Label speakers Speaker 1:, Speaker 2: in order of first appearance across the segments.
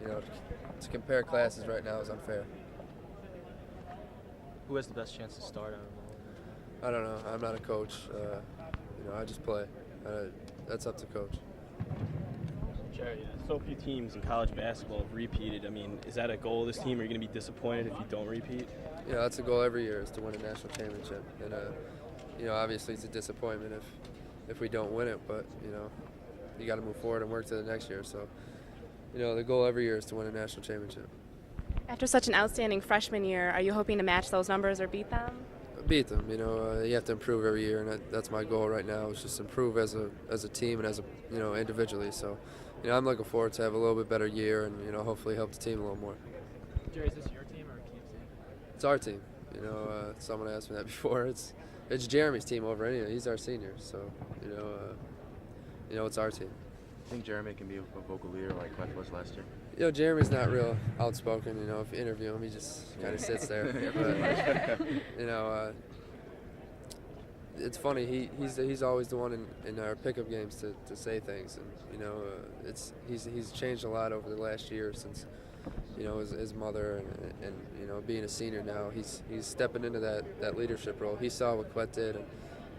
Speaker 1: to compare classes right now is unfair.
Speaker 2: Who has the best chance to start out of all?
Speaker 1: I don't know. I'm not a coach. I just play. That's up to coach.
Speaker 2: Gerry, so few teams in college basketball have repeated. I mean, is that a goal of this team? Are you going to be disappointed if you don't repeat?
Speaker 1: Yeah, that's a goal every year, is to win a national championship. And obviously it's a disappointment if we don't win it, but you got to move forward and work to the next year. So, the goal every year is to win a national championship.
Speaker 3: After such an outstanding freshman year, are you hoping to match those numbers or beat them?
Speaker 1: Beat them. You have to improve every year, and that's my goal right now. Is just improve as a team and as individually. So, I'm looking forward to have a little bit better year, and hopefully help the team a little more.
Speaker 4: Gerry, is this your team or a team's team?
Speaker 1: It's our team. Someone asked me that before. It's Jeremy's team over anyway. He's our senior, so it's our team.
Speaker 5: I think Jeremy can be a vocal leader like Clef was last year.
Speaker 1: Jeremy's not real outspoken. If you interview him, he just kind of sits there. But, it's funny. He's always the one in our pickup games to say things, and he's changed a lot over the last year since his mother and being a senior now. He's stepping into that leadership role. He saw what Quet did,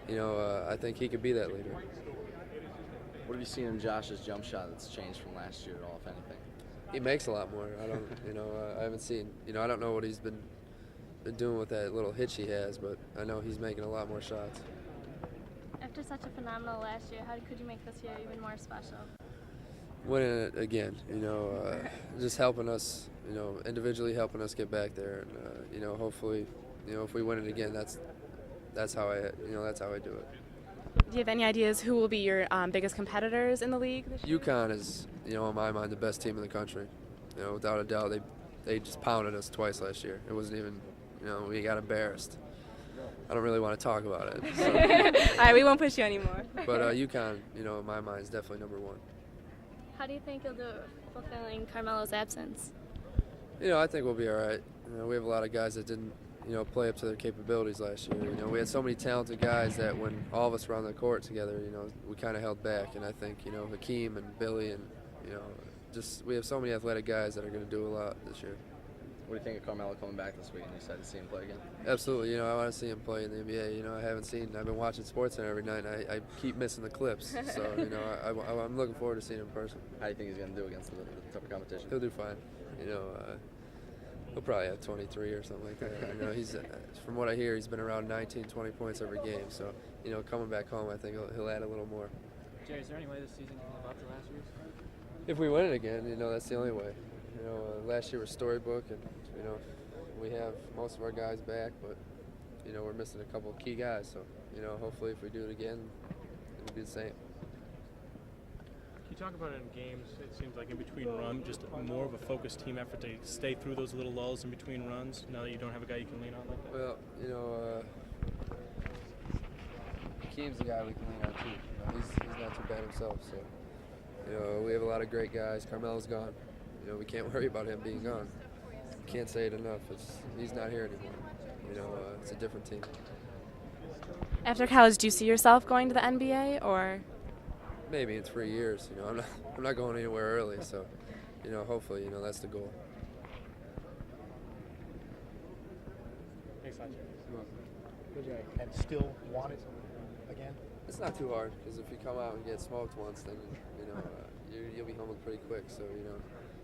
Speaker 1: and I think he could be that leader.
Speaker 6: What have you seen in Josh's jump shot that's changed from last year at all, if anything?
Speaker 1: He makes a lot more. I don't, I haven't seen, I don't know what he's been doing with that little hitch he has, but I know he's making a lot more shots.
Speaker 7: After such a phenomenal last year, how could you make this year even more special?
Speaker 1: Winning it again, just helping us, individually helping us get back there, and hopefully, if we win it again, that's how I do it.
Speaker 3: Do you have any ideas who will be your biggest competitors in the league this year?
Speaker 1: UConn is, in my mind, the best team in the country. Without a doubt, they just pounded us twice last year. It wasn't even, we got embarrassed. I don't really want to talk about it. So.
Speaker 3: All right, we won't push you anymore.
Speaker 1: But UConn, in my mind, is definitely number one.
Speaker 7: How do you think you'll do fulfilling Carmelo's absence?
Speaker 1: I think we'll be all right. We have a lot of guys that didn't, play up to their capabilities last year. We had so many talented guys that when all of us were on the court together, we kind of held back. And I think, Hakeem and Billy and, we have so many athletic guys that are going to do a lot this year.
Speaker 6: What do you think of Carmelo coming back this week and you excited to see him play again?
Speaker 1: Absolutely. I want to see him play in the NBA. I've been watching SportsCenter every night, and I keep missing the clips. So, I'm looking forward to seeing him in person.
Speaker 6: How do you think he's going to do against the tougher competition?
Speaker 1: He'll do fine. He'll probably have 23 or something like that. He's, from what I hear, he's been around 19, 20 points every game. So, coming back home, I think he'll add a little more.
Speaker 4: Gerry, is there any way this season can live up to last year's?
Speaker 1: If we win it again, that's the only way. Last year was storybook, and we have most of our guys back, but we're missing a couple of key guys. So hopefully, if we do it again, it'll be the same.
Speaker 8: You talk about it in games, it seems like in between runs, just more of a focused team effort to stay through those little lulls in between runs, now that you don't have a guy you can lean on like that?
Speaker 1: Well, Keem's the guy we can lean on too. He's not too bad himself, so we have a lot of great guys. Carmelo's gone. We can't worry about him being gone. Can't say it enough. He's not here anymore. It's a different team.
Speaker 3: After college, do you see yourself going to the NBA or?
Speaker 1: Maybe in 3 years. I'm not going anywhere early, so hopefully that's the goal.
Speaker 8: Thanks a lot, Gerry.
Speaker 9: And still want it again?
Speaker 1: It's not too hard, because if you come out and get smoked once, then you'll be humbled pretty quick. So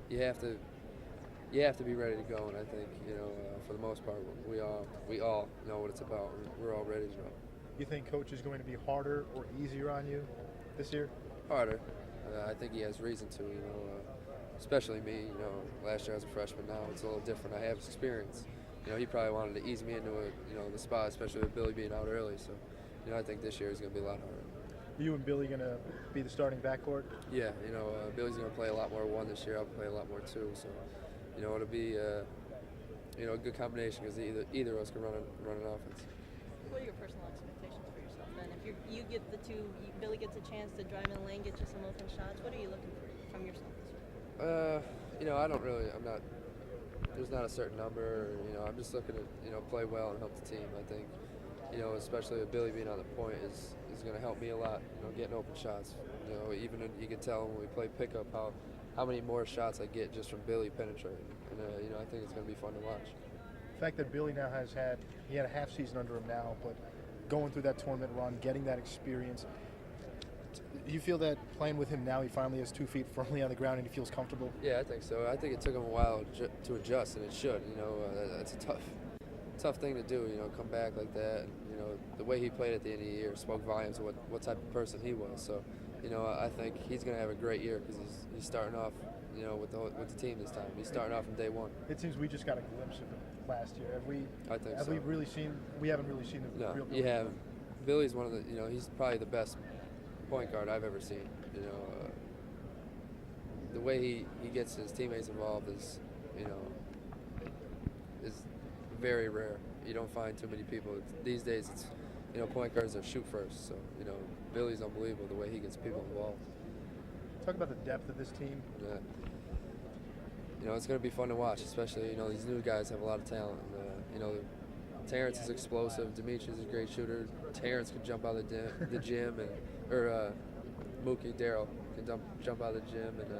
Speaker 1: you have to be ready to go, and I think for the most part we all know what it's about. We're all ready to go.
Speaker 9: You think coach is going to be harder or easier on you this year?
Speaker 1: Harder. I think he has reason to. Especially me. Last year I was a freshman. Now it's a little different. I have experience. He probably wanted to ease me into the spot, especially with Billy being out early. So I think this year is going to be a lot harder.
Speaker 9: Are you and Billy going to be the starting backcourt?
Speaker 1: Yeah, Billy's going to play a lot more one this year. I'll play a lot more two. So, it'll be a good combination because either of us can run an offense.
Speaker 10: What are your personal expectations for yourself then? If you get the two, Billy gets a chance to drive in the lane, get you some open shots. What are you looking for from yourself this year?
Speaker 1: I don't really. I'm not. There's not a certain number. I'm just looking to play well and help the team. I think. Especially with Billy being on the point is going to help me a lot. Getting open shots. Even you can tell when we play pickup how how many more shots I get just from Billy penetrating. And you know, I think it's going to be fun to watch.
Speaker 9: The fact that Billy now he had a half season under him now, but going through that tournament run, getting that experience, do you feel that playing with him now, he finally has 2 feet firmly on the ground and he feels comfortable?
Speaker 1: Yeah, I think so. I think it took him a while to adjust, and it should. You know, that's a tough thing to do. You know, come back like that. And, you know, the way he played at the end of the year spoke volumes of what type of person he was. So, you know, I think he's going to have a great year because he's starting off, you know, with the team this time. He's starting off from day one.
Speaker 9: It seems we just got a glimpse of him last year.
Speaker 1: I think
Speaker 9: have
Speaker 1: so.
Speaker 9: we really seen? We haven't really seen the real Billy.
Speaker 1: You haven't. Billy's one of the. You know, he's probably the best point guard I've ever seen. You know, the way he gets his teammates involved is, you know, is very rare. You don't find too many people these days. It's, you know, point guards that shoot first. So, you know, Billy's unbelievable the way he gets people involved.
Speaker 9: Talk about the depth of this team.
Speaker 1: Yeah. You know, it's going to be fun to watch, especially, you know, these new guys have a lot of talent. And, you know, Terrence is explosive. Demetrius is a great shooter. Terrence can jump out of the gym, or Mookie Darryl can jump out of the gym, and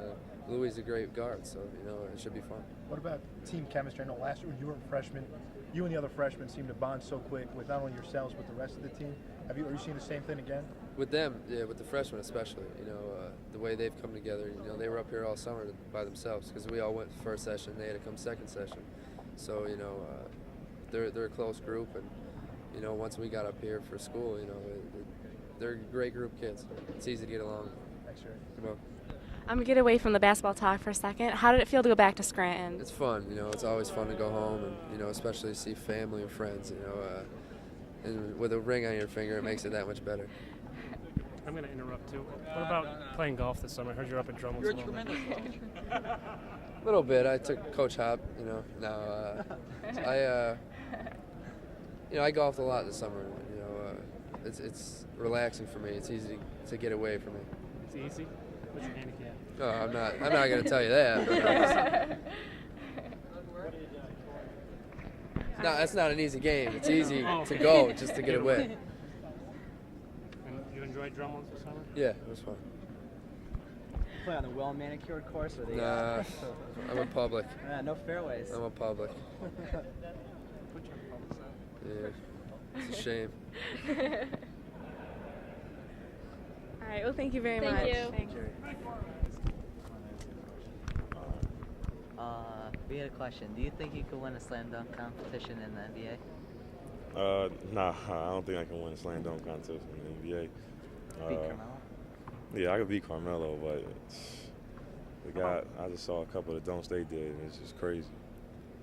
Speaker 1: Louis is a great guard. So, you know, it should be fun.
Speaker 9: What about team chemistry? I know last year when you were a freshman, you and the other freshmen seemed to bond so quick with not only yourselves but the rest of the team. Are you seeing the same thing again?
Speaker 1: With them, yeah, with the freshmen especially. You know, the way they've come together. You know, they were up here all summer by themselves because we all went first session. They had to come second session. So, you know, they're a close group, and you know, once we got up here for school, you know, they're a great group of kids. It's easy to get along.
Speaker 9: Thanks, Gerry.
Speaker 1: You're welcome.
Speaker 3: I'm going to get away from the basketball talk for a second. How did it feel to go back to Scranton?
Speaker 1: It's fun, you know. It's always fun to go home, and you know, especially see family and friends. You know, and with a ring on your finger, it makes it that much better.
Speaker 8: I'm going to interrupt too. What about playing golf this summer? I heard you're up at Drummond's.
Speaker 4: You're a tremendous coach.
Speaker 1: A little bit. I took Coach Hop. You know, now I golfed a lot this summer. You know, it's relaxing for me. It's easy to get away from it.
Speaker 8: It's easy. What's your handicap?
Speaker 1: No, I'm not going to tell you that. No, that's not an easy game. It's easy to go just to get away.
Speaker 8: And you enjoyed Drummond's this summer?
Speaker 1: Yeah, it was fun.
Speaker 4: Play on the well-manicured course, or the?
Speaker 1: Nah, I'm a public.
Speaker 4: No fairways.
Speaker 1: I'm a public.
Speaker 8: Put you on the public side.
Speaker 1: Yeah, it's a shame.
Speaker 3: All right, well, thank you very
Speaker 7: Thank
Speaker 3: much.
Speaker 7: you.
Speaker 3: Thanks.
Speaker 11: We had a question. Do you think you could win a slam dunk competition in the NBA?
Speaker 5: Nah, I don't think I can win a slam dunk contest in the NBA.
Speaker 11: Beat Carmelo?
Speaker 5: Yeah, I could beat Carmelo, but the guy, I just saw a couple of the dunks they did, and it's just crazy.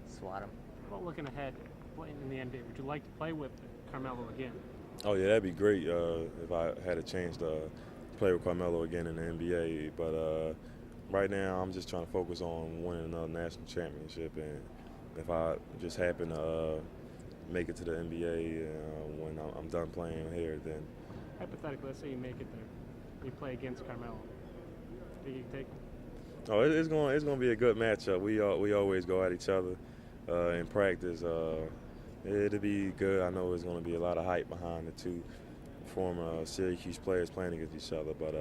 Speaker 11: Swat him.
Speaker 8: Well, looking ahead, playing in the NBA, would you like to play with Carmelo again?
Speaker 5: Oh yeah, that'd be great if I had a chance to play with Carmelo again in the NBA. But right now, I'm just trying to focus on winning another national championship, and if I just happen to make it to the NBA when I'm done playing here, then.
Speaker 8: Hypothetically, let's say you make it there, you play against Carmelo. Think you can take him?
Speaker 5: Oh, it's going to be a good matchup. We always go at each other in practice. It'll be good. I know there's going to be a lot of hype behind the two former Syracuse players playing against each other, but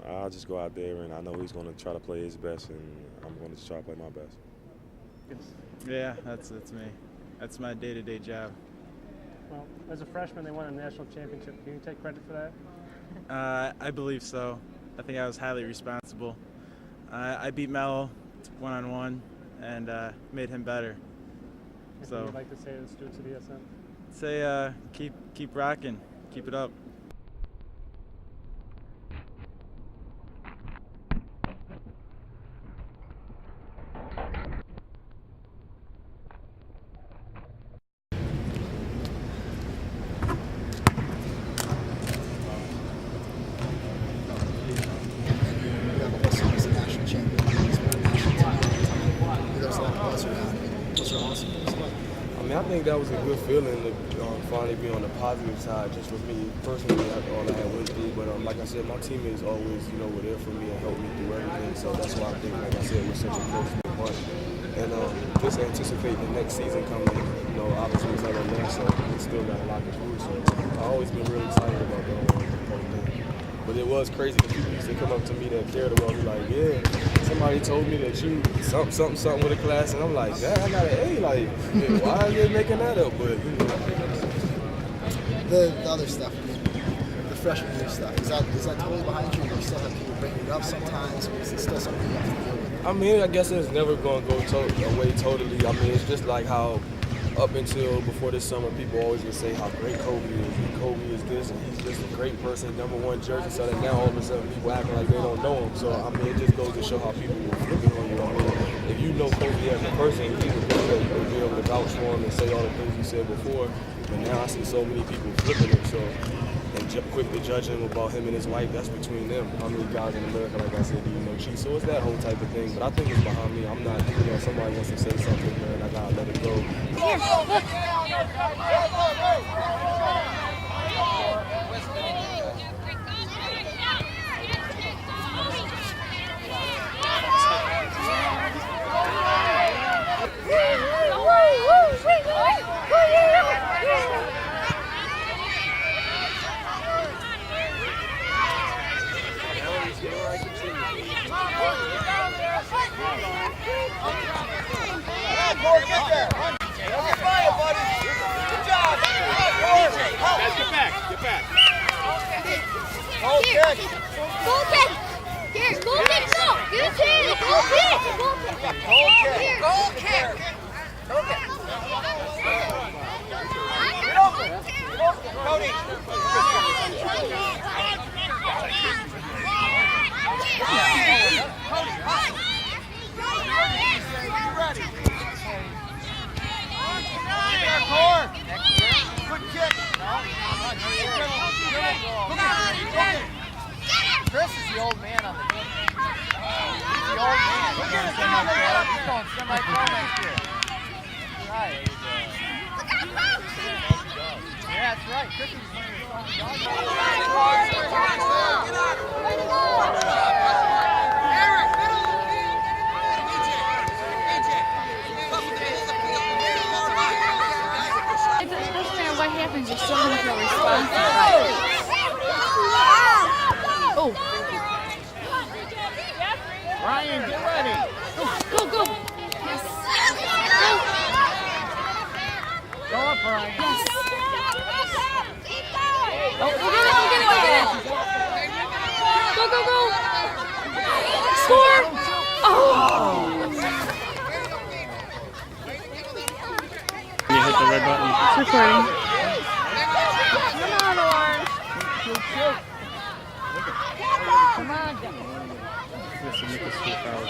Speaker 5: I'll just go out there, and I know he's going to try to play his best, and I'm going to try to play my best.
Speaker 12: Yeah, that's me. That's my day-to-day job.
Speaker 8: Well, as a freshman, they won a national championship. Can you take credit for that?
Speaker 12: I believe so. I think I was highly responsible. I beat Melo one-on-one and made him better.
Speaker 8: Anything you'd like to say to the students of ESM?
Speaker 12: Say keep rocking, keep it up.
Speaker 13: I think that was a good feeling to finally be on the positive side. Just with me personally, all I had went through. But like I said, my teammates always, were there for me and helped me through everything. So that's why I think, like I said, we're such a close bunch. And just anticipate the next season coming. Obviously it's not on there, so we still got a lot to prove. So I've always been really excited about the whole thing. But it was crazy because people used to come up to me that cared about me like, yeah, somebody told me that you something with a class, and I'm like, Dad, I got an A. Like, yeah, why are they making that up? But you know.
Speaker 14: The other stuff, the freshman year stuff, is that totally behind you? Or do you still have people bring it up sometimes, or is it still something you have to deal with?
Speaker 13: I mean, I guess it's never going to go away totally. I mean, it's just like how up until before this summer, people always would say how great Kobe is, and Kobe is this, and he's just a great person, #1 jersey, so that now all of a sudden people acting like they don't know him. So, I mean, it just goes to show how people will flip it on you. I mean, if you know Kobe as a person, you would be able to vouch for him and say all the things you said before. But now I see so many people flipping it, so, and quick to judge him about him and his wife, that's between them. How many guys in America, like I said, do you know cheat? So it's that whole type of thing. But I think it's behind me. I'm not, you know, somebody wants to say something, man, I gotta let it go.
Speaker 14: Chris is the old man on the team. He's the old man. He's going semi-pro next year. Right. Yeah, that's right. Chris is playing
Speaker 15: It doesn't matter what happens, you're still going to feel responsible. Oh.
Speaker 14: Ryan, get ready.
Speaker 15: Go, go. Yes. Go.
Speaker 14: Go up, Ryan.
Speaker 15: Yes.
Speaker 14: Oh,
Speaker 15: we'll get it. Go, go, go. Score. Oh.
Speaker 2: You hit the red button.
Speaker 15: It's recording.
Speaker 14: Come on, Orange. Come on,
Speaker 2: This is Nicholas Foul,